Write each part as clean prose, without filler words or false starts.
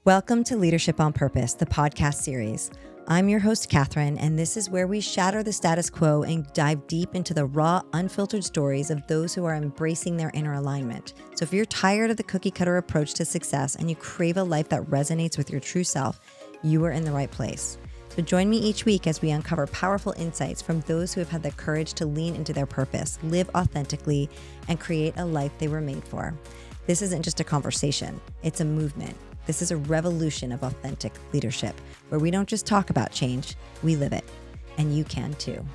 Welcome to Leadership on Purpose, the podcast series. I'm your host, Kathryn, and this is where we shatter the status quo and dive deep into the raw, unfiltered stories of those who are embracing their inner alignment. So if you're tired of the cookie cutter approach to success and you crave a life that resonates with your true self, you are in the right place. So join me each week as we uncover powerful insights from those who have had the courage to lean into their purpose, live authentically, and create a life they were made for. This isn't just a conversation, it's a movement. This is a revolution of authentic leadership, where we don't just talk about change, we live it. And you can too.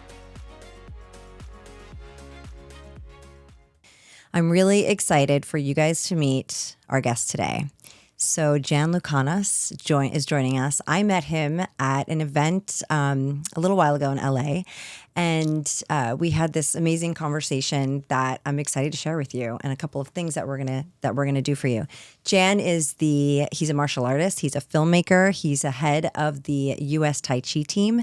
I'm really excited for you guys to meet our guest today. So Jan Lucanus is joining us. I met him at an event a little while ago in LA, and we had this amazing conversation that I'm excited to share with you, and a couple of things that we're gonna do for you. Jan he's a martial artist. He's a filmmaker. He's a head of the U.S. Tai Chi team.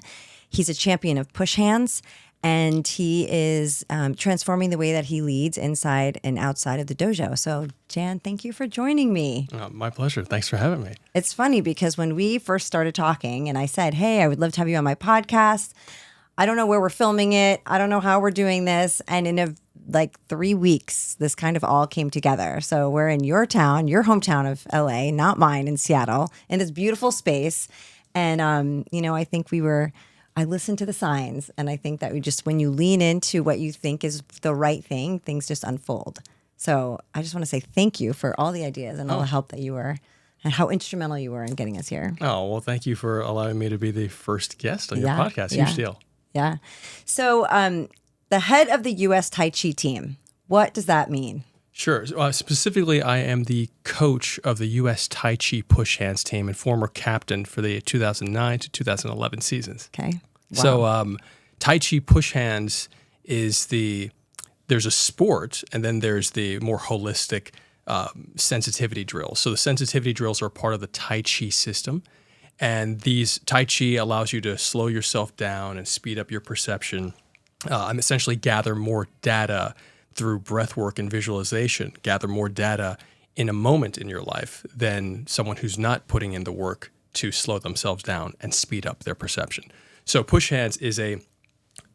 He's a champion of push hands. And he is transforming the way that he leads inside and outside of the dojo. So, Jan, thank you for joining me. My pleasure. Thanks for having me. It's funny because when we first started talking and I said, hey, I would love to have you on my podcast. I don't know where we're filming it. I don't know how we're doing this. And in 3 weeks, this kind of all came together. So we're in your town, your hometown of LA, not mine, in Seattle, in this beautiful space. And, I think I listened to the signs, and I think that when you lean into what you think is the right thing, things just unfold. So I just want to say thank you for all the ideas and all the help that you were, and how instrumental you were in getting us here. Oh, well, thank you for allowing me to be the first guest on your podcast. Huge deal. Yeah. So the head of the U.S. Tai Chi team, what does that mean? Sure. Specifically, I am the coach of the U.S. Tai Chi push hands team and former captain for the 2009 to 2011 seasons. Okay. Wow. So Tai Chi push hands there's a sport, and then there's the more holistic sensitivity drills. So the sensitivity drills are part of the Tai Chi system. And these Tai Chi allows you to slow yourself down and speed up your perception and essentially gather more data through breath work and visualization, gather more data in a moment in your life than someone who's not putting in the work to slow themselves down and speed up their perception. So push hands is a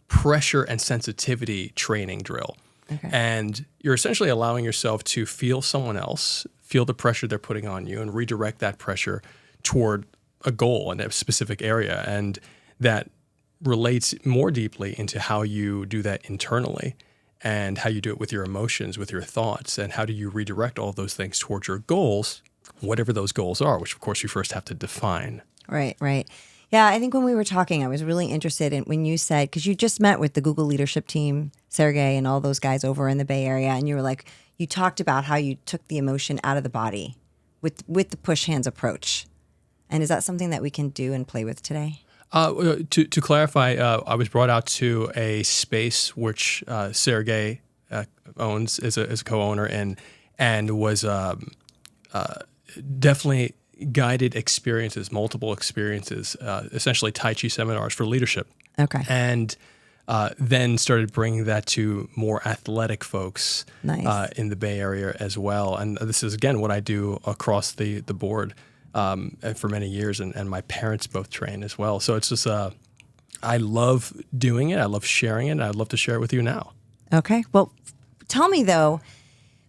pressure and sensitivity training drill. Okay. And you're essentially allowing yourself to feel someone else, feel the pressure they're putting on you, and redirect that pressure toward a goal in a specific area. And that relates more deeply into how you do that internally, and how you do it with your emotions, with your thoughts, and how do you redirect all of those things towards your goals, whatever those goals are, which of course you first have to define. Right. Yeah, I think when we were talking, I was really interested in when you said, because you just met with the Google leadership team, Sergey and all those guys over in the Bay Area, and you talked about how you took the emotion out of the body with the push hands approach. And is that something that we can do and play with today? To clarify, I was brought out to a space which Sergey owns, is a co-owner, and was definitely guided experiences, multiple experiences, essentially Tai Chi seminars for leadership. Okay. And then started bringing that to more athletic folks in the Bay Area as well. And this is, again, what I do across the board. For many years, and my parents both train as well. So it's just, I love doing it. I love sharing it. And I'd love to share it with you now. Okay. Well, tell me though,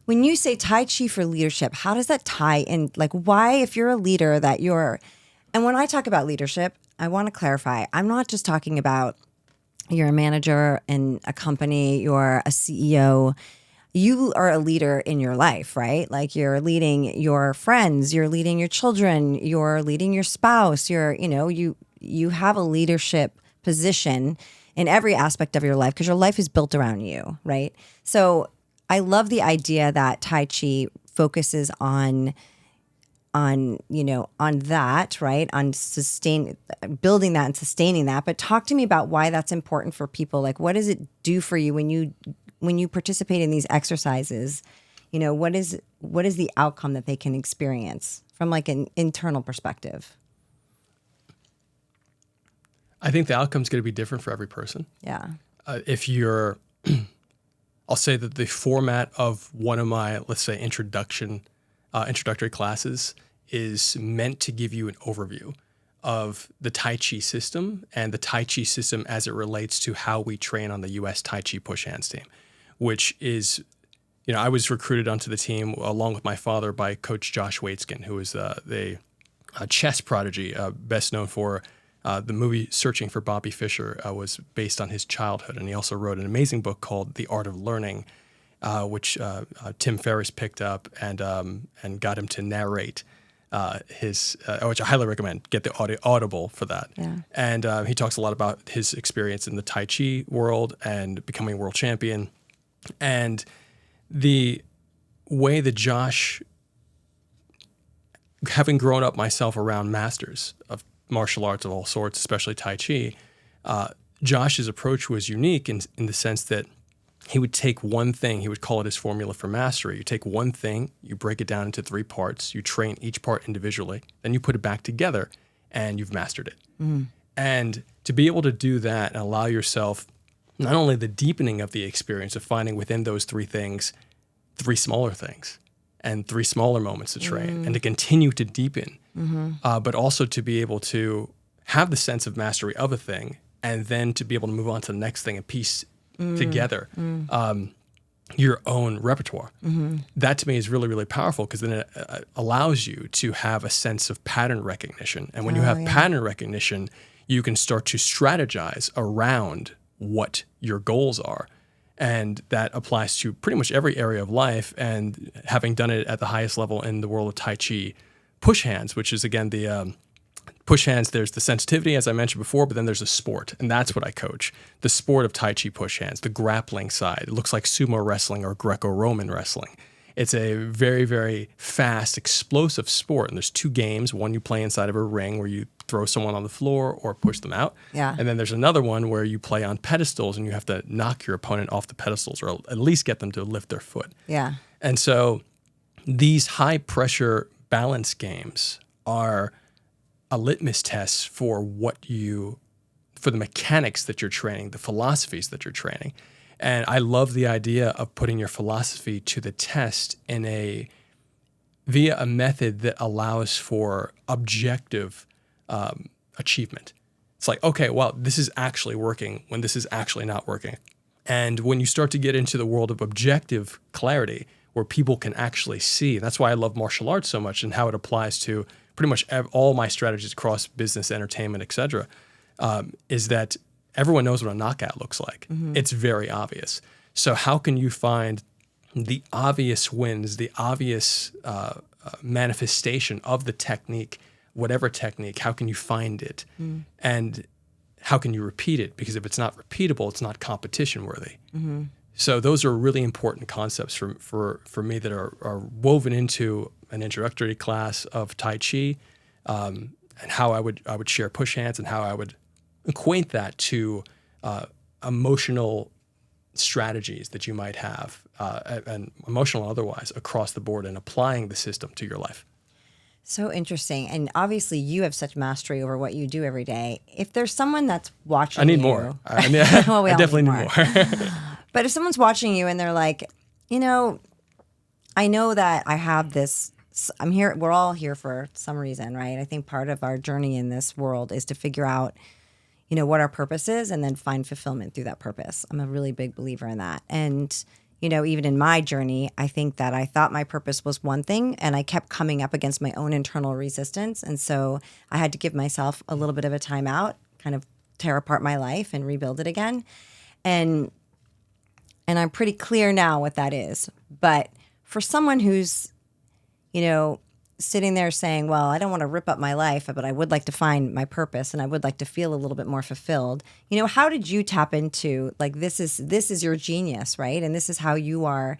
when you say Tai Chi for leadership, how does that tie in? Like, why, if you're a leader and when I talk about leadership, I want to clarify, I'm not just talking about you're a manager in a company, you're a CEO. You are a leader in your life, right? Like you're leading your friends, you're leading your children, you're leading your spouse, you have a leadership position in every aspect of your life because your life is built around you, right? So I love the idea that Tai Chi focuses on that, right? On building that and sustaining that. But talk to me about why that's important for people. Like, what does it do for you when you participate in these exercises? What is the outcome that they can experience from like an internal perspective? I think the outcome is going to be different for every person. Yeah. I'll say that the format of one of my, let's say, introductory classes is meant to give you an overview of the Tai Chi system and the Tai Chi system as it relates to how we train on the U.S. Tai Chi push hands team, which is, I was recruited onto the team along with my father by Coach Josh Waitzkin, who is the chess prodigy, best known for the movie Searching for Bobby Fischer was based on his childhood. And he also wrote an amazing book called The Art of Learning, which Tim Ferriss picked up and got him to narrate which I highly recommend. Get the Audible for that. Yeah. And he talks a lot about his experience in the Tai Chi world and becoming a world champion. And the way that Josh, having grown up myself around masters of martial arts of all sorts, especially Tai Chi, Josh's approach was unique in the sense that he would take one thing, he would call it his formula for mastery. You take one thing, you break it down into 3 parts, you train each part individually, then you put it back together, and you've mastered it. Mm. And to be able to do that and allow yourself not only the deepening of the experience of finding within those 3 things, 3 smaller things, and 3 smaller moments to train, and to continue to deepen, but also to be able to have the sense of mastery of a thing, and then to be able to move on to the next thing and piece together your own repertoire. That to me is really, really powerful, because then it allows you to have a sense of pattern recognition. And when you have pattern recognition, you can start to strategize around what your goals are. And that applies to pretty much every area of life. And having done it at the highest level in the world of Tai Chi push hands, which is, again, the push hands, there's the sensitivity, as I mentioned before, but then there's a sport, and that's what I coach. The sport of Tai Chi push hands, the grappling side. It looks like sumo wrestling or Greco-Roman wrestling. It's a very, very fast, explosive sport, and there's 2 games. One you play inside of a ring where you throw someone on the floor or push them out. Yeah. And then there's another one where you play on pedestals, and you have to knock your opponent off the pedestals, or at least get them to lift their foot. Yeah. And so these high-pressure balance games are a litmus test for for the mechanics that you're training, the philosophies that you're training. And I love the idea of putting your philosophy to the test via a method that allows for objective achievement. It's like, okay, well, this is actually working when this is actually not working. And when you start to get into the world of objective clarity, where people can actually see, that's why I love martial arts so much and how it applies to pretty much all my strategies across business, entertainment, et cetera, is that everyone knows what a knockout looks like. It's very obvious. So how can you find the obvious wins, the obvious manifestation of the technique, whatever technique, how can you find it? And how can you repeat it? Because if it's not repeatable, it's not competition worthy. So those are really important concepts for me that are woven into an introductory class of Tai Chi, and how I would share push hands, and how I would equate that to emotional strategies that you might have, and emotional and otherwise, across the board, and applying the system to your life. So interesting. And obviously you have such mastery over what you do every day. If there's someone that's watching you... I need more. Well, I definitely need more. But if someone's watching you and they're like, I know that I have this, I'm here, we're all here for some reason, right? I think part of our journey in this world is to figure out, what our purpose is, and then find fulfillment through that purpose. I'm a really big believer in that. And, even in my journey, I think that I thought my purpose was one thing, and I kept coming up against my own internal resistance. And so I had to give myself a little bit of a time out, kind of tear apart my life and rebuild it again. And I'm pretty clear now what that is. But for someone who's, sitting there saying, well, I don't want to rip up my life, but I would like to find my purpose, and I would like to feel a little bit more fulfilled. How did you tap into, like, this is your genius, right? And this is how you are,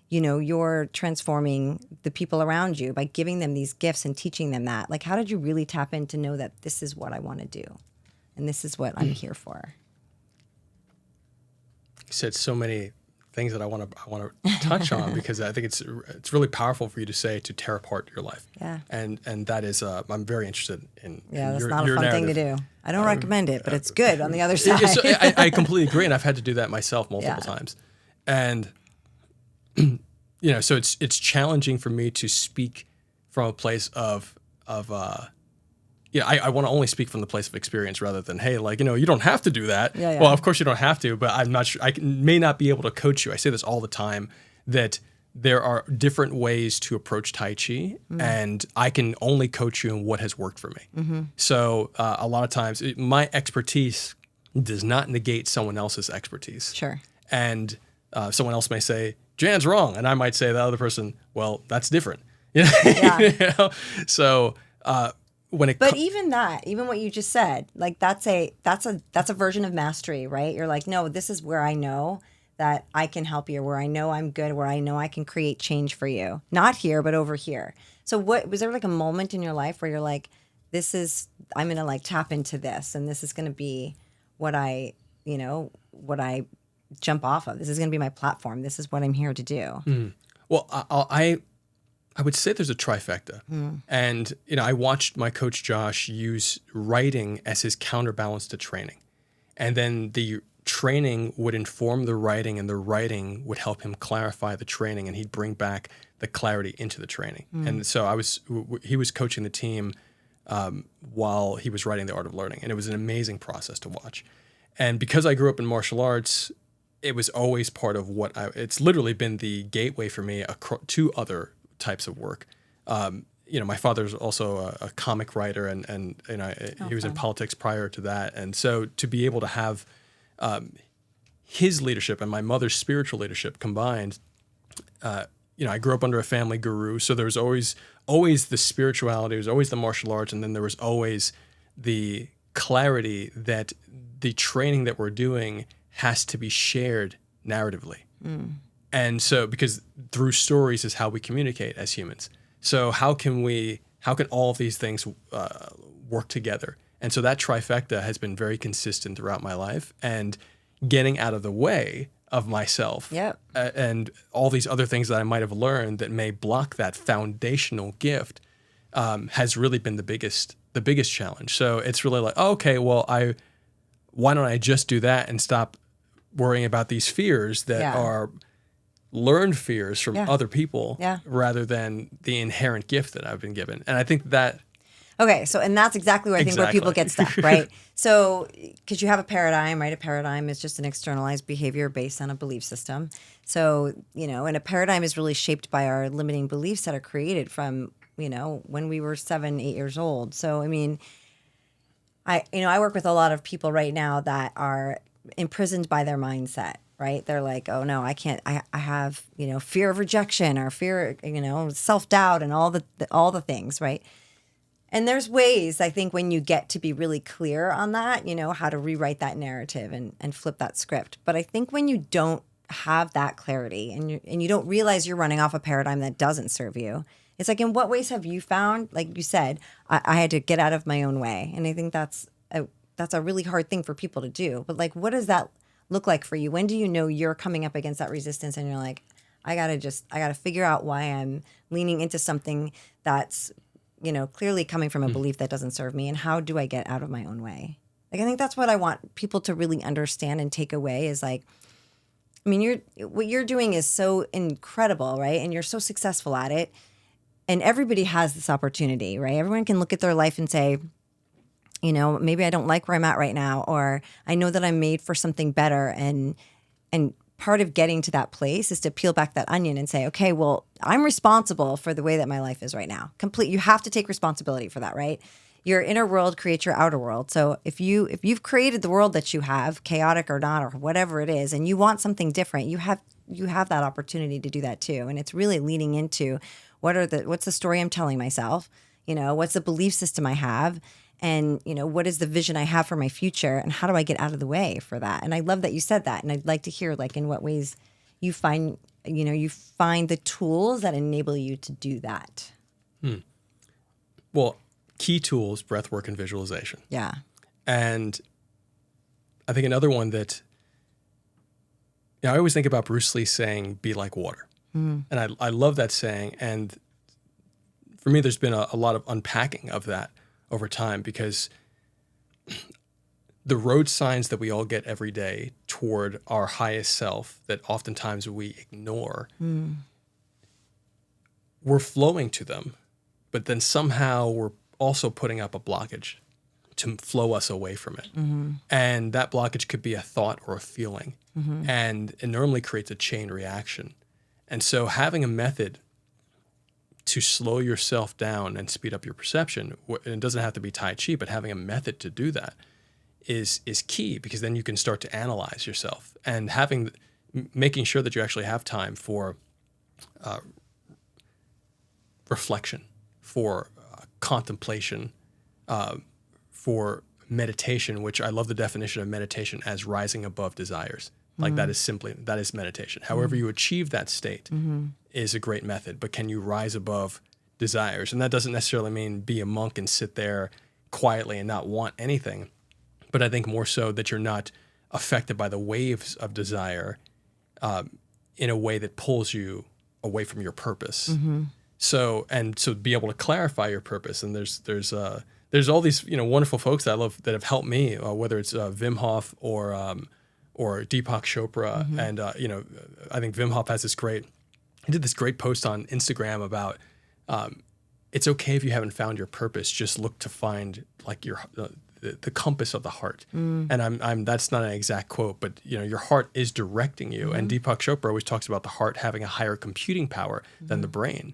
you're transforming the people around you by giving them these gifts and teaching them that. Like, how did you really tap in to know that this is what I want to do, and this is what I'm here for? You said so many things that I want to touch on, because I think it's really powerful for you to say, to tear apart your life. Yeah. And that is I'm very interested in that's your not a fun narrative. thing to do. I don't recommend it, but it's good on the other side. I completely agree, and I've had to do that myself multiple times. And so it's challenging for me to speak from a place of I want to only speak from the place of experience rather than, hey, like, you don't have to do that. Yeah. Well, of course you don't have to, but I'm not sure. May not be able to coach you. I say this all the time, that there are different ways to approach Tai Chi, and I can only coach you in what has worked for me. Mm-hmm. So a lot of times my expertise does not negate someone else's expertise. Sure. And someone else may say, Jan's wrong. And I might say to the other person, well, that's different. Yeah. So even what you just said, like that's a version of mastery, right? You're like, no, this is where I know that I can help you, where I know I'm good, where I know I can create change for you. Not here, but over here. So was there like a moment in your life where you're like, I'm going to like tap into this, and this is going to be what I jump off of. This is going to be my platform. This is what I'm here to do. Well, I would say there's a trifecta. And, I watched my coach Josh use writing as his counterbalance to training. And then the training would inform the writing, and the writing would help him clarify the training, and he'd bring back the clarity into the training. And so he was coaching the team while he was writing The Art of Learning. And it was an amazing process to watch. And because I grew up in martial arts, it was always part of it's literally been the gateway for me to other types of work. My father's also a comic writer, and he was in politics prior to that. And so to be able to have his leadership and my mother's spiritual leadership combined, I grew up under a family guru. So there was always the spirituality, there was always the martial arts, and then there was always the clarity that the training that we're doing has to be shared narratively. And so, because through stories is how we communicate as humans. So how can all of these things work together? And so that trifecta has been very consistent throughout my life, and getting out of the way of myself and all these other things that I might have learned that may block that foundational gift has really been the biggest challenge. So it's really like, okay, well, why don't I just do that and stop worrying about these fears that are learned fears from other people rather than the inherent gift that I've been given. And I think that... Okay, so, and that's exactly where I think where people get stuck, right? So, because you have a paradigm, right? A paradigm is just an externalized behavior based on a belief system. So, and a paradigm is really shaped by our limiting beliefs that are created from, when we were 7, 8 years old. So, I mean, I work with a lot of people right now that are imprisoned by their mindset, right? They're like, oh no, I can't, I have, fear of rejection or fear, self-doubt and all the things, right? And there's ways, I think, when you get to be really clear on that, how to rewrite that narrative and flip that script. But I think when you don't have that clarity and you don't realize you're running off a paradigm that doesn't serve you, it's like, in what ways have you found, like you said, I had to get out of my own way. And I think that's a really hard thing for people to do. But like, what does that look like for you? When do you know you're coming up against that resistance and you're like, I got to figure out why I'm leaning into something that's, clearly coming from a belief that doesn't serve me, and how do I get out of my own way? Like, I think that's what I want people to really understand and take away is like, I mean, what you're doing is so incredible, right? And you're so successful at it. And everybody has this opportunity, right? Everyone can look at their life and say, maybe I don't like where I'm at right now, or I know that I'm made for something better. And part of getting to that place is to peel back that onion and say, okay, well, I'm responsible for the way that my life is right now. You have to take responsibility for that, right? Your inner world creates your outer world. So if you've created the world that you have, chaotic or not, or whatever it is, and you want something different, you have that opportunity to do that too. And it's really leaning into what's the story I'm telling myself? What's the belief system I have? And, what is the vision I have for my future, and how do I get out of the way for that? And I love that you said that. And I'd like to hear, like, in what ways you find the tools that enable you to do that. Well, key tools, breath work and visualization. Yeah. And I think another one that, I always think about Bruce Lee saying, be like water. And I love that saying. And for me, there's been a lot of unpacking of that over time, because the road signs that we all get every day toward our highest self that oftentimes we ignore, we're flowing to them, but then somehow we're also putting up a blockage to flow us away from it. And that blockage could be a thought or a feeling. And it normally creates a chain reaction. And so having a method to slow yourself down and speed up your perception, and it doesn't have to be Tai Chi, but having a method to do that is key, because then you can start to analyze yourself, and making sure that you actually have time for reflection, for contemplation, for meditation, which I love the definition of meditation as rising above desires. Like that is meditation. However you achieve that state is a great method, but can you rise above desires? And that doesn't necessarily mean be a monk and sit there quietly and not want anything, but I think more so that you're not affected by the waves of desire in a way that pulls you away from your purpose. So be able to clarify your purpose. And there's all these wonderful folks that I love that have helped me, whether it's Wim Hof or Deepak Chopra. And I think Wim Hof has he did this great post on Instagram about it's okay if you haven't found your purpose, just look to find like the compass of the heart. And I'm that's not an exact quote, but your heart is directing you. And Deepak Chopra always talks about the heart having a higher computing power than the brain.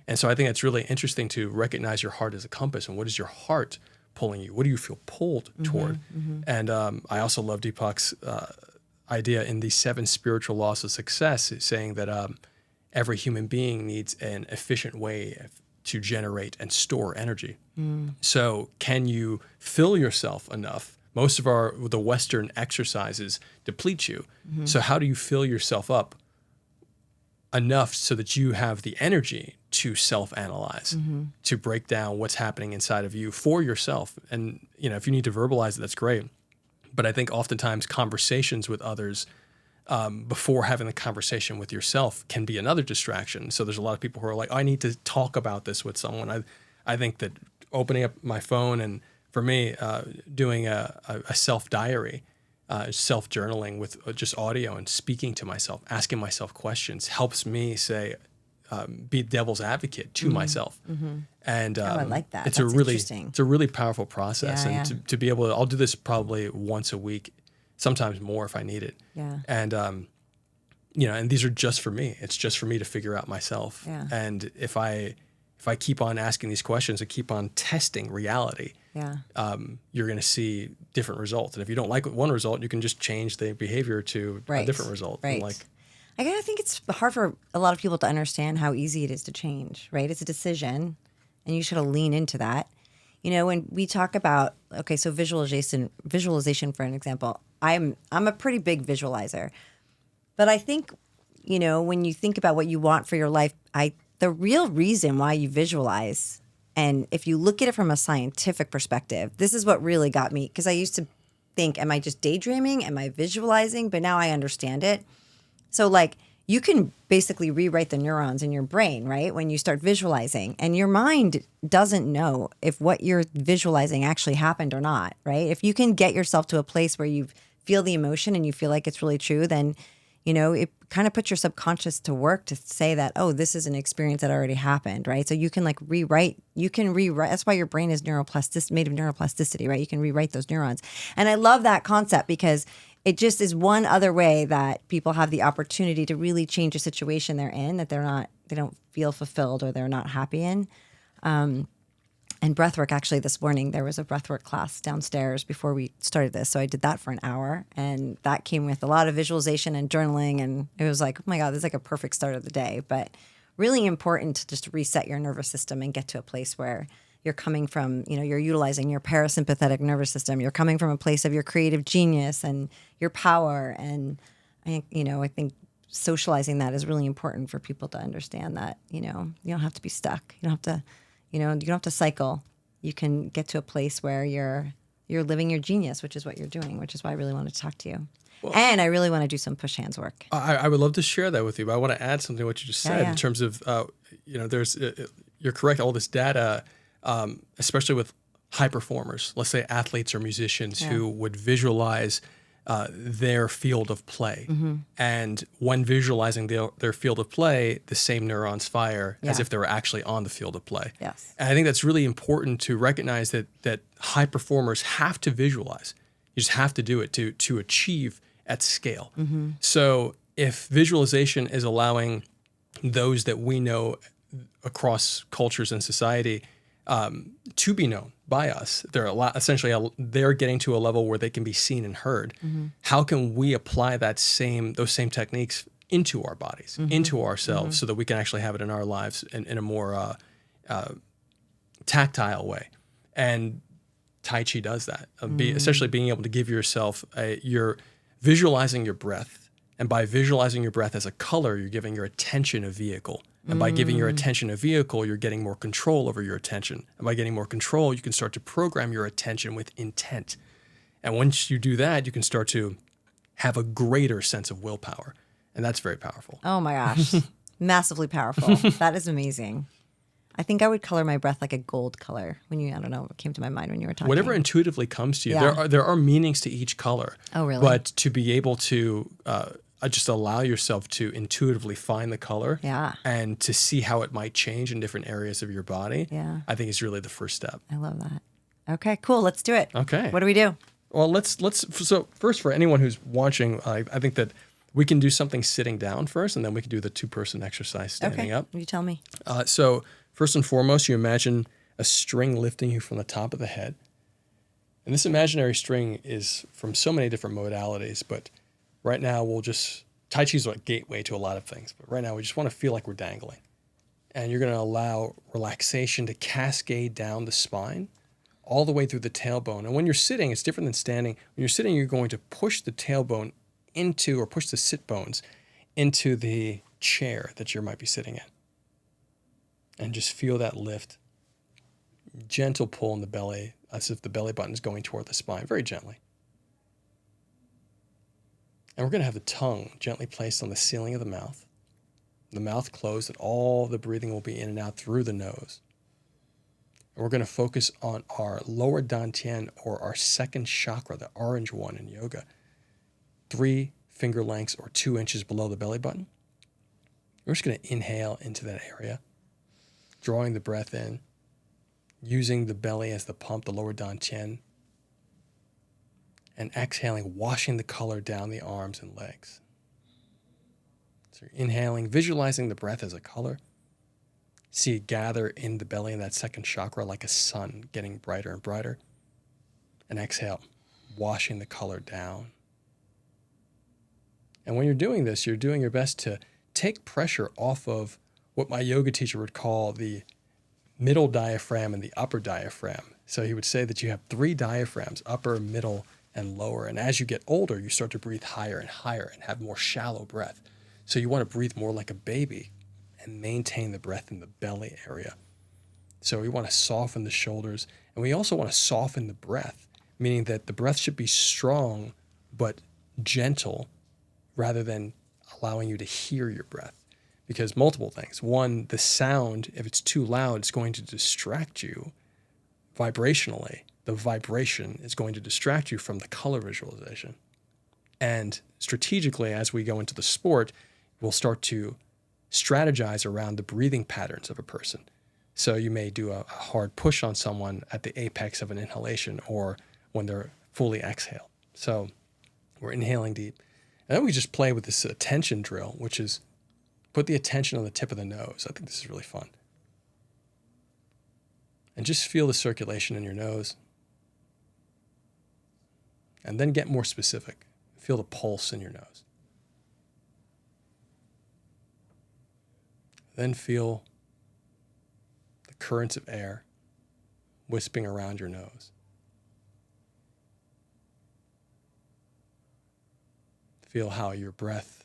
And so I think it's really interesting to recognize your heart as a compass, and what is your heart pulling you? What do you feel pulled toward? And I also love Deepak's idea in the 7 spiritual laws of success, saying that every human being needs an efficient way to generate and store energy. So can you fill yourself enough? Most of the Western exercises deplete you. So how do you fill yourself up enough so that you have the energy to self-analyze, to break down what's happening inside of you for yourself? And if you need to verbalize it, that's great. But I think oftentimes conversations with others before having the conversation with yourself can be another distraction. So there's a lot of people who are like, I need to talk about this with someone. I think that opening up my phone, and for me, doing a self-diary, self-journaling with just audio and speaking to myself, asking myself questions, helps me be devil's advocate to myself. And I like that. It's That's a really powerful process. Yeah, and to be able to, I'll do this probably once a week, sometimes more if I need it. Yeah. And and these are just for me. It's just for me to figure out myself. Yeah. And if I keep on asking these questions and keep on testing reality, you're going to see different results. And if you don't like one result, you can just change the behavior to a different result. Right. And I kind of think it's hard for a lot of people to understand how easy it is to change, right? It's a decision, and you should lean into that. When we talk about, so visualization for an example, I'm a pretty big visualizer, but I think, when you think about what you want for your life, the real reason why you visualize, and if you look at it from a scientific perspective, this is what really got me, because I used to think, am I just daydreaming? Am I visualizing? But now I understand it. So you can basically rewrite the neurons in your brain, right? When you start visualizing, and your mind doesn't know if what you're visualizing actually happened or not, right? If you can get yourself to a place where you feel the emotion and you feel like it's really true, then, it kind of puts your subconscious to work to say that, oh, this is an experience that already happened, right? So you can rewrite. That's why your brain is made of neuroplasticity, right? You can rewrite those neurons. And I love that concept, because it just is one other way that people have the opportunity to really change a situation they're in, that they don't feel fulfilled or they're not happy in. And breathwork, actually, this morning, there was a breathwork class downstairs before we started this. So I did that for an hour, and that came with a lot of visualization and journaling. And it was like, oh my God, this is like a perfect start of the day. But really important to just reset your nervous system and get to a place where you're coming from, you're utilizing your parasympathetic nervous system. You're coming from a place of your creative genius and your power. And I think socializing that is really important for people to understand that, you don't have to be stuck. You don't have to, you don't have to cycle. You can get to a place where you're living your genius, which is what you're doing, which is why I really wanted to talk to you. Well, and I really want to do some push hands work. I would love to share that with you, but I want to add something to what you just said in terms of, there's, you're correct, all this data, especially with high performers, let's say athletes or musicians who would visualize their field of play. And when visualizing their field of play, the same neurons fire as if they were actually on the field of play. Yes. And I think that's really important to recognize that high performers have to visualize. You just have to do it to achieve at scale. So if visualization is allowing those that we know across cultures and society to be known by us, they're getting to a level where they can be seen and heard. How can we apply those same techniques into our bodies, into ourselves, so that we can actually have it in our lives in a more tactile way? And Tai Chi does that. Essentially being able to give yourself you're visualizing your breath. And by visualizing your breath as a color, you're giving your attention a vehicle. And by giving your attention a vehicle, you're getting more control over your attention. And by getting more control, you can start to program your attention with intent. And once you do that, you can start to have a greater sense of willpower. And that's very powerful. Oh my gosh. Massively powerful. That is amazing. I think I would color my breath like a gold color I don't know, what came to my mind when you were talking. Whatever intuitively comes to you. Yeah. There are meanings to each color. Oh, really? But to be able to just allow yourself to intuitively find the color and to see how it might change in different areas of your body, I think is really the first step. I love that. Okay, cool. Let's do it. Okay. What do we do? Well, so first, for anyone who's watching, I think that we can do something sitting down first, and then we can do the 2-person exercise standing up. You tell me. So first and foremost, you imagine a string lifting you from the top of the head. And this imaginary string is from so many different modalities, but right now Tai Chi is a gateway to a lot of things, but right now we just want to feel like we're dangling. And you're going to allow relaxation to cascade down the spine all the way through the tailbone. And when you're sitting, it's different than standing. When you're sitting, you're going to push the tailbone push the sit bones into the chair that you might be sitting in. And just feel that lift. Gentle pull in the belly, as if the belly button is going toward the spine, very gently. And we're going to have the tongue gently placed on the ceiling of the mouth closed, and all the breathing will be in and out through the nose. And we're going to focus on our lower dantian, or our second chakra, the orange one in yoga, 3 finger lengths or 2 inches below the belly button. We're just going to inhale into that area, drawing the breath in, using the belly as the pump, the lower dantian, and exhaling, washing the color down the arms and legs. So you're inhaling, visualizing the breath as a color. See it gather in the belly in that second chakra like a sun getting brighter and brighter. And exhale, washing the color down. And when you're doing this, you're doing your best to take pressure off of what my yoga teacher would call the middle diaphragm and the upper diaphragm. So he would say that you have 3 diaphragms, upper, middle, and lower. And as you get older, you start to breathe higher and higher and have more shallow breath. So you want to breathe more like a baby and maintain the breath in the belly area. So we want to soften the shoulders, and we also want to soften the breath, meaning that the breath should be strong but gentle rather than allowing you to hear your breath. Because multiple things. One, the sound, if it's too loud, it's going to distract you vibrationally. The vibration is going to distract you from the color visualization. And strategically, as we go into the sport, we'll start to strategize around the breathing patterns of a person. So you may do a hard push on someone at the apex of an inhalation or when they're fully exhaled. So we're inhaling deep. And then we just play with this attention drill, which is put the attention on the tip of the nose. I think this is really fun. And just feel the circulation in your nose. And then get more specific. Feel the pulse in your nose. Then feel the currents of air wisping around your nose. Feel how your breath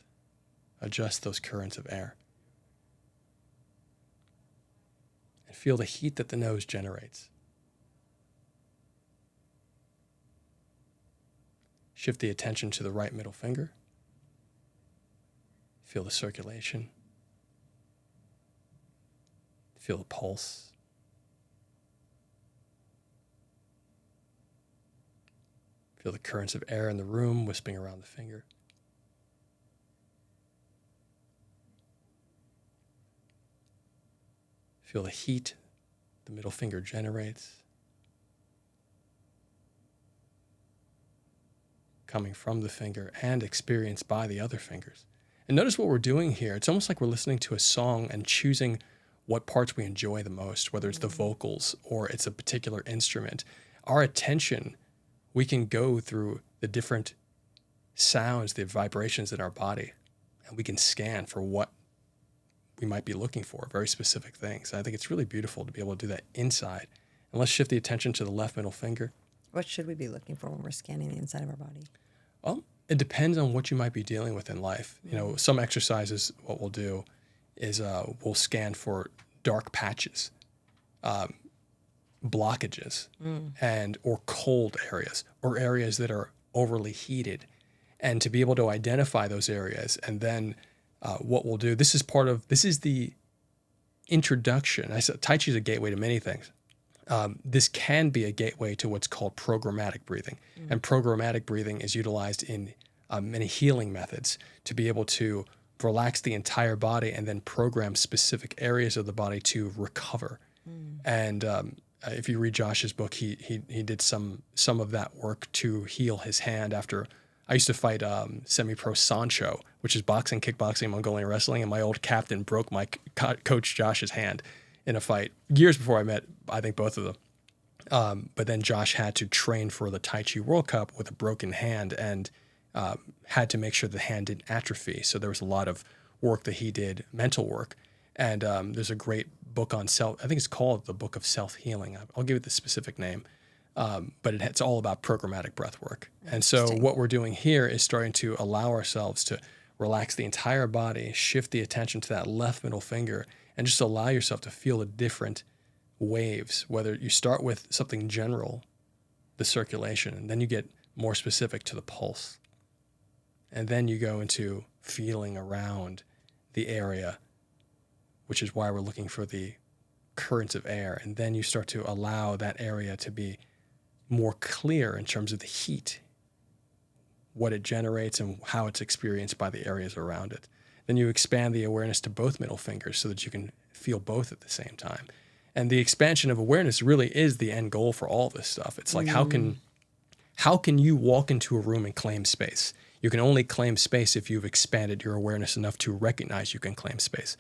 adjusts those currents of air. And feel the heat that the nose generates. Shift the attention to the right middle finger. Feel the circulation. Feel the pulse. Feel the currents of air in the room wisping around the finger. Feel the heat the middle finger generates, coming from the finger and experienced by the other fingers. And notice what we're doing here. It's almost like we're listening to a song and choosing what parts we enjoy the most, whether it's the vocals or it's a particular instrument. Our attention, we can go through the different sounds, the vibrations in our body, and we can scan for what we might be looking for, very specific things. I think it's really beautiful to be able to do that inside. And let's shift the attention to the left middle finger. What should we be looking for when we're scanning the inside of our body? Well, it depends on what you might be dealing with in life. You know, some exercises, what we'll do is we'll scan for dark patches, blockages, and or cold areas, or areas that are overly heated. And to be able to identify those areas, and then what we'll do, this is the introduction. I said Tai Chi is a gateway to many things. This can be a gateway to what's called programmatic breathing. And programmatic breathing is utilized in many healing methods to be able to relax the entire body and then program specific areas of the body to recover. And if you read Josh's book, he did some of that work to heal his hand after. I used to fight semi-pro Sancho, which is boxing, kickboxing, Mongolian wrestling, and my old captain broke my coach Josh's hand in a fight years before I met, I think, both of them. But then Josh had to train for the Tai Chi World Cup with a broken hand and had to make sure the hand didn't atrophy. So there was a lot of work that he did, mental work. And there's a great book on I think it's called The Book of Self-Healing. I'll give it the specific name. But it's all about programmatic breath work. And so what we're doing here is starting to allow ourselves to relax the entire body, shift the attention to that left middle finger, and just allow yourself to feel the different waves, whether you start with something general, the circulation, and then you get more specific to the pulse. And then you go into feeling around the area, which is why we're looking for the currents of air. And then you start to allow that area to be more clear in terms of the heat, what it generates and how it's experienced by the areas around it. Then you expand the awareness to both middle fingers so that you can feel both at the same time. And the expansion of awareness really is the end goal for all this stuff. It's like, how can you walk into a room and claim space? You can only claim space if you've expanded your awareness enough to recognize you can claim space.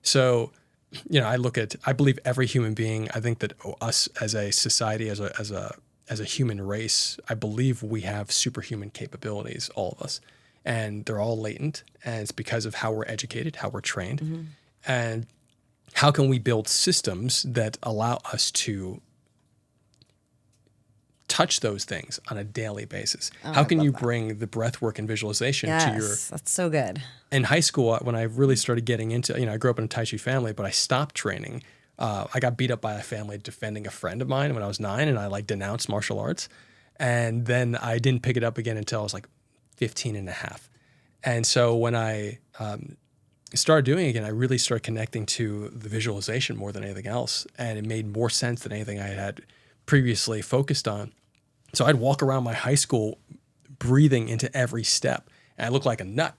So, you know, I believe every human being, I think that us as a society, as a human race, I believe we have superhuman capabilities, all of us. And they're all latent. And it's because of how we're educated, how we're trained. And how can we build systems that allow us to touch those things on a daily basis? How can you bring the breath work and visualization to your... Yes, that's so good. In high school, when I really started getting into, I grew up in a Tai Chi family, but I stopped training. I got beat up by a family defending a friend of mine when I was 9, and I denounced martial arts. And then I didn't pick it up again until I was 15 and a half. And so when I started doing it again, I really started connecting to the visualization more than anything else. And it made more sense than anything I had previously focused on. So I'd walk around my high school breathing into every step. And I look like a nut.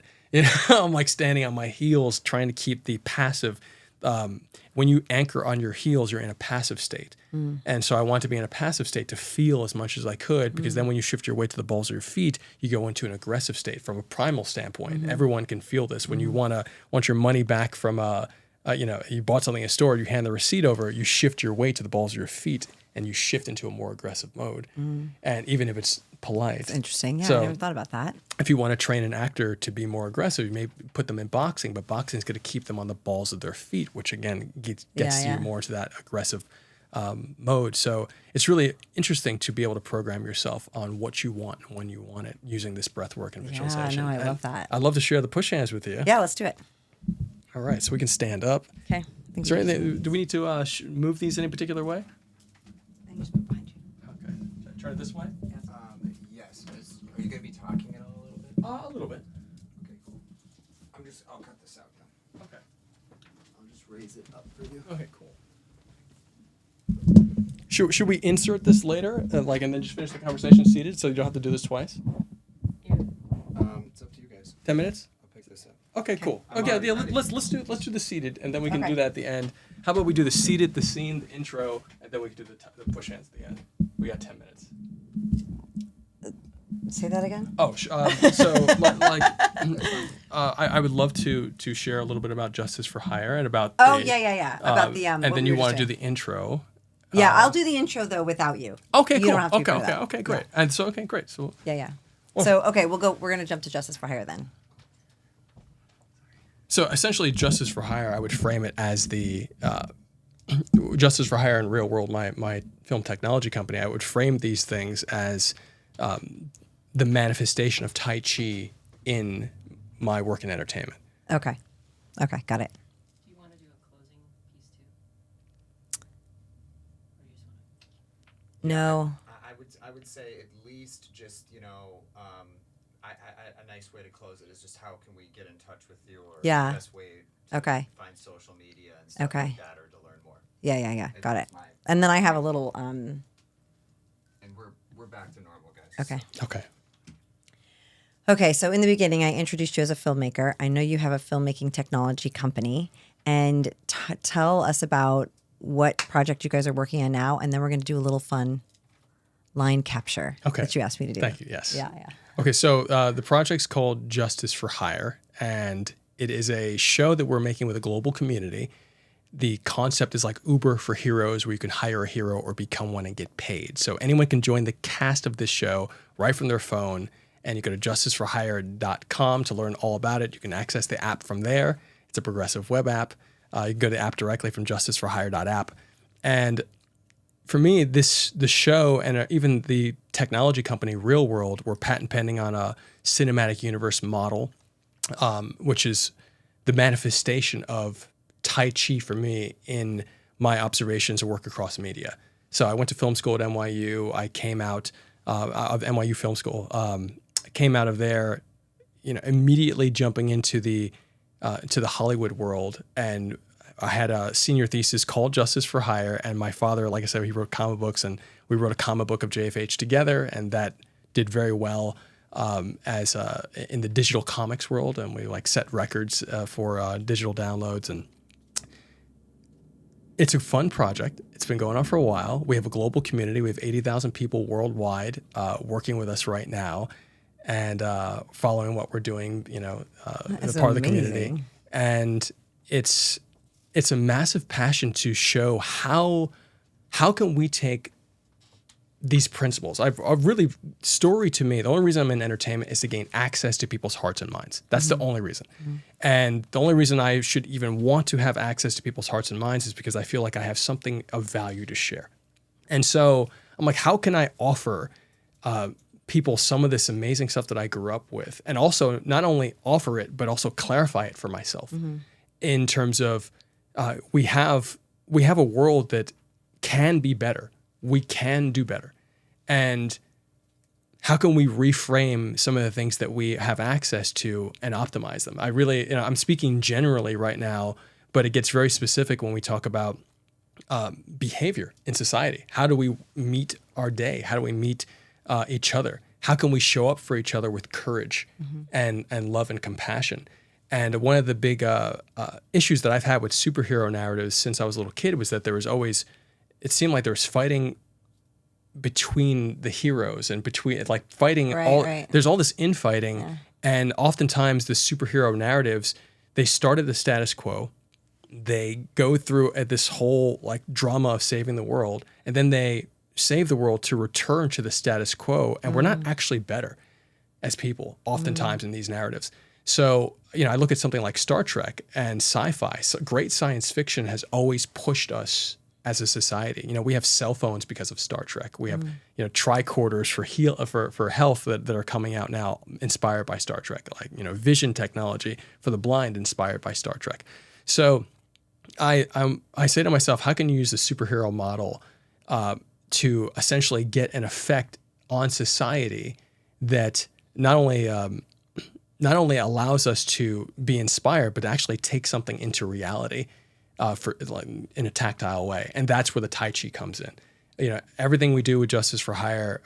I'm standing on my heels trying to keep the passive. When you anchor on your heels, you're in a passive state. And so I want to be in a passive state to feel as much as I could, because then when you shift your weight to the balls of your feet, you go into an aggressive state from a primal standpoint. Everyone can feel this. When you want your money back from you bought something in a store, you hand the receipt over, you shift your weight to the balls of your feet and you shift into a more aggressive mode. And even if it's polite. It's interesting. Yeah, so, I never thought about that. If you want to train an actor to be more aggressive, you may put them in boxing, but boxing is going to keep them on the balls of their feet, which again gets you more to that aggressive mode. So it's really interesting to be able to program yourself on what you want and when you want it using this breath work and visualization. Yeah, no, I love that. I'd love to share the push hands with you. Yeah, let's do it. All right, so we can stand up. Okay. Is there anything, do we need to move these any particular way? I just move behind you. Okay. Should I try it this way? Yes. Are you going to be talking at all a little bit? A little bit. Okay, cool. I'll cut this out then. Okay. I'll just raise it up for you. Okay, cool. Should we insert this later, and then just finish the conversation seated, so you don't have to do this twice? It's up to you guys. 10 minutes. I'll pick this up. Okay, cool. I'm Okay, already yeah, ready. let's do the seated, and then we can Okay. do that at the end. How about we do the seated, the scene, the intro, and then we can do the push hands at the end. We got 10 minutes. Say that again. Oh, I would love to share a little bit about Justice for Hire and about Oh, the, yeah. About the and what then we you were want to just do the intro. Yeah, I'll do the intro though without you. Okay, You cool. don't have to be part of that. Okay, great. And so, okay, great. So, Yeah. So okay, we're gonna jump to Justice for Hire then. So essentially, Justice for Hire, I would frame it as the Justice for Hire in Real World, my film technology company. I would frame these things as the manifestation of Tai Chi in my work in entertainment. Okay, got it. Do you want to do a closing piece too? Or you just want No. I would say at least just a nice way to close it is just how can we get in touch with you or Yeah. the best way to Okay. find social media and stuff Okay. like that or to learn more. Yeah. Got it. It's my- And then I have a little. And we're back to normal, guys. Okay. Okay. Okay, so in the beginning, I introduced you as a filmmaker. I know you have a filmmaking technology company, and tell us about what project you guys are working on now, and then we're going to do a little fun line capture that you asked me to do. Thank you. Yes. Yeah. Okay, so the project's called Justice for Hire, and it is a show that we're making with a global community. The concept is like Uber for heroes, where you can hire a hero or become one and get paid. So anyone can join the cast of this show right from their phone, and you go to justiceforhire.com to learn all about it. You can access the app from there. It's a progressive web app. You can go to the app directly from justiceforhire.app. And for me, the show and even the technology company Real World were patent pending on a cinematic universe model, which is the manifestation of Tai Chi for me in my observations of work across media. So I went to film school at NYU. I came out of NYU Film School. Came out of there, immediately jumping into the Hollywood world, and I had a senior thesis called Justice for Hire. And my father, like I said, he wrote comic books, and we wrote a comic book of JFH together, and that did very well as in the digital comics world, and we set records for digital downloads. And it's a fun project. It's been going on for a while. We have a global community. We have 80,000 people worldwide working with us right now, and following what we're doing, That's part of the community. amazing. And it's a massive passion to show how can we take these principles. I've really, story to me, the only reason I'm in entertainment is to gain access to people's hearts and minds. That's the only reason. And the only reason I should even want to have access to people's hearts and minds is because I feel like I have something of value to share. And so I'm like, how can I offer people some of this amazing stuff that I grew up with, and also not only offer it, but also clarify it for myself in terms of we have a world that can be better. We can do better. And how can we reframe some of the things that we have access to and optimize them? I really, I'm speaking generally right now, but it gets very specific when we talk about behavior in society. How do we meet our day? How do we meet each other? How can we show up for each other with courage and love and compassion? And one of the big issues that I've had with superhero narratives since I was a little kid was that there was always, it seemed like there was fighting between the heroes and between fighting Right. There's all this infighting, and oftentimes the superhero narratives, they start at the status quo, they go through this whole drama of saving the world, and then they save the world to return to the status quo, and we're not actually better as people oftentimes in these narratives. So, I look at something like Star Trek and sci-fi. So great science fiction has always pushed us as a society. We have cell phones because of Star Trek. We have, tricorders for health that are coming out now, inspired by Star Trek. Vision technology for the blind, inspired by Star Trek. So, I say to myself, how can you use the superhero model to essentially get an effect on society that not only allows us to be inspired, but actually take something into reality in a tactile way. And that's where the Tai Chi comes in. everything we do with Justice for Hire,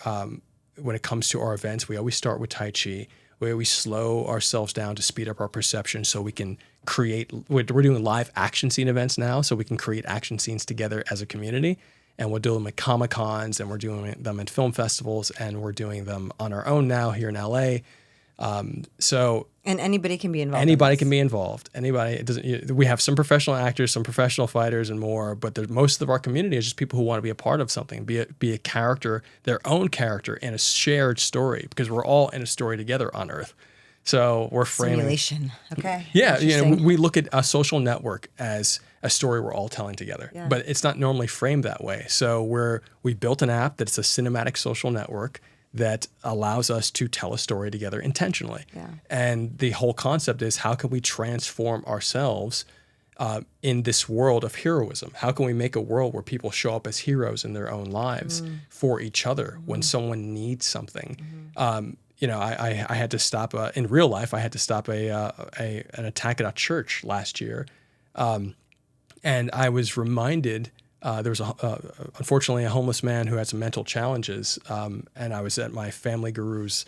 when it comes to our events, we always start with Tai Chi. We always slow ourselves down to speed up our perception so we can create. We're doing live action scene events now, so we can create action scenes together as a community. And we'll do them at Comic-Cons, and we're doing them at film festivals, and we're doing them on our own now here in LA. And anybody can be involved. Anybody can be involved. Anybody. It doesn't. We have some professional actors, some professional fighters, and more. But most of our community is just people who want to be a part of something, be a character, their own character in a shared story, because we're all in a story together on Earth. So we're framing. Simulation. Okay. Yeah, we look at a social network as a story we're all telling together, but it's not normally framed that way. So we built an app that's a cinematic social network that allows us to tell a story together intentionally. Yeah. And the whole concept is, how can we transform ourselves in this world of heroism? How can we make a world where people show up as heroes in their own lives for each other when someone needs something? I had to stop in real life. I had to stop an attack at a church last year, and I was reminded. There was unfortunately a homeless man who had some mental challenges, and I was at my family guru's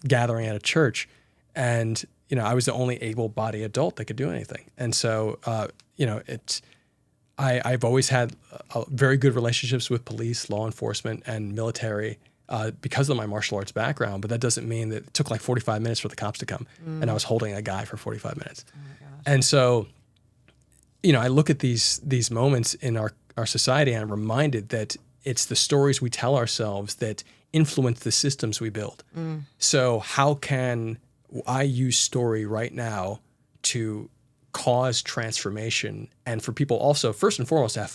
gathering at a church, and I was the only able-bodied adult that could do anything. And so I've always had very good relationships with police, law enforcement, and military because of my martial arts background. But that doesn't mean that it took like 45 minutes for the cops to come, and I was holding a guy for 45 minutes. Oh my gosh. And so, I look at these moments in our society, and I'm reminded that it's the stories we tell ourselves that influence the systems we build. So how can I use story right now to cause transformation, and for people also, first and foremost, to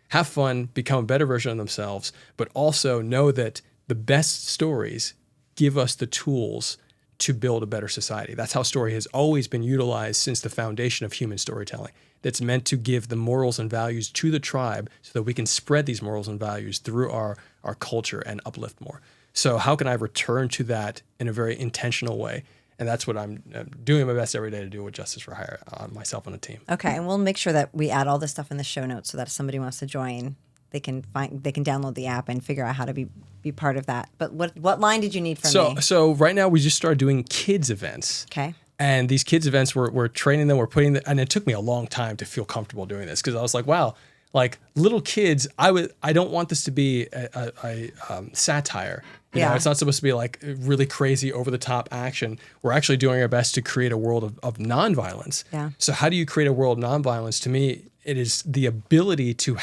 have fun, become a better version of themselves, but also know that the best stories give us the tools to build a better society. That's how story has always been utilized since the foundation of human storytelling. That's meant to give the morals and values to the tribe so that we can spread these morals and values through our culture and uplift more. So how can I return to that in a very intentional way? And that's what I'm doing my best every day to do with Justice for Hire, myself and the team. Okay, and we'll make sure that we add all this stuff in the show notes so that if somebody wants to join, they can download the app and figure out how to be part of that. But what line did you need from me? So right now we just started doing kids events. Okay. And these kids events, we're training them, and it took me a long time to feel comfortable doing this, because I was like, wow, like little kids, I don't want this to be a satire. It's not supposed to be like really crazy, over the top action. We're actually doing our best to create a world of nonviolence. Yeah. So how do you create a world of nonviolence? To me, it is the ability to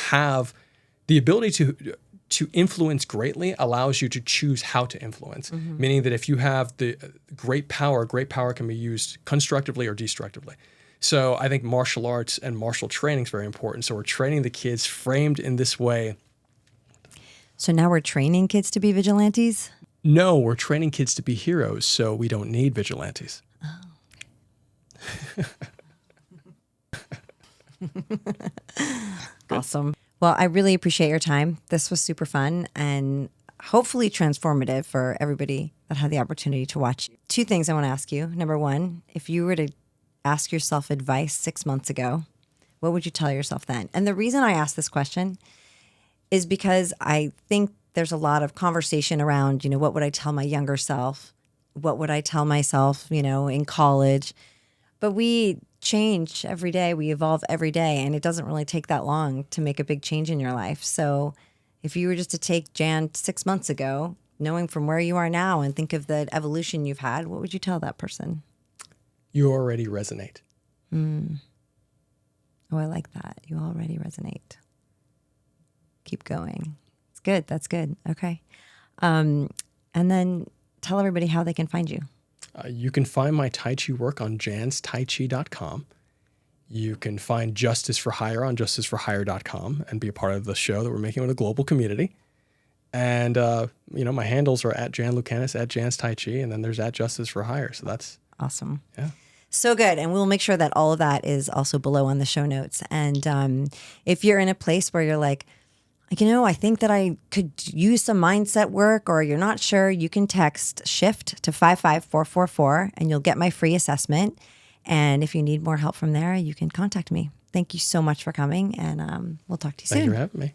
influence greatly allows you to choose how to influence. Meaning that if you have the great power can be used constructively or destructively. So I think martial arts and martial training is very important. So we're training the kids framed in this way. So now we're training kids to be vigilantes? No, we're training kids to be heroes, so we don't need vigilantes. Awesome. Well, I really appreciate your time. This was super fun and hopefully transformative for everybody that had the opportunity to watch. 2 things I want to ask you. Number 1, if you were to ask yourself advice 6 months ago, what would you tell yourself then? And the reason I ask this question is because I think there's a lot of conversation around, what would I tell my younger self? What would I tell myself, in college? But we change every day. We evolve every day. And it doesn't really take that long to make a big change in your life. So if you were just to take Jan 6 months ago, knowing from where you are now and think of the evolution you've had, what would you tell that person? You already resonate. Oh, I like that. You already resonate. Keep going. It's good. That's good. Okay. And then tell everybody how they can find you. You can find my Tai Chi work on janstaichi.com. You can find Justice for Hire on justiceforhire.com and be a part of the show that we're making with a global community. And, my handles are at Jan Lucanus, at Jan's Tai Chi, and then there's at Justice for Hire. So that's awesome. Yeah. So good. And we'll make sure that all of that is also below on the show notes. And if you're in a place where you're like, I think that I could use some mindset work, or you're not sure, you can text SHIFT to 55444 and you'll get my free assessment. And if you need more help from there, you can contact me. Thank you so much for coming, and we'll talk to you soon. Thank you for having me.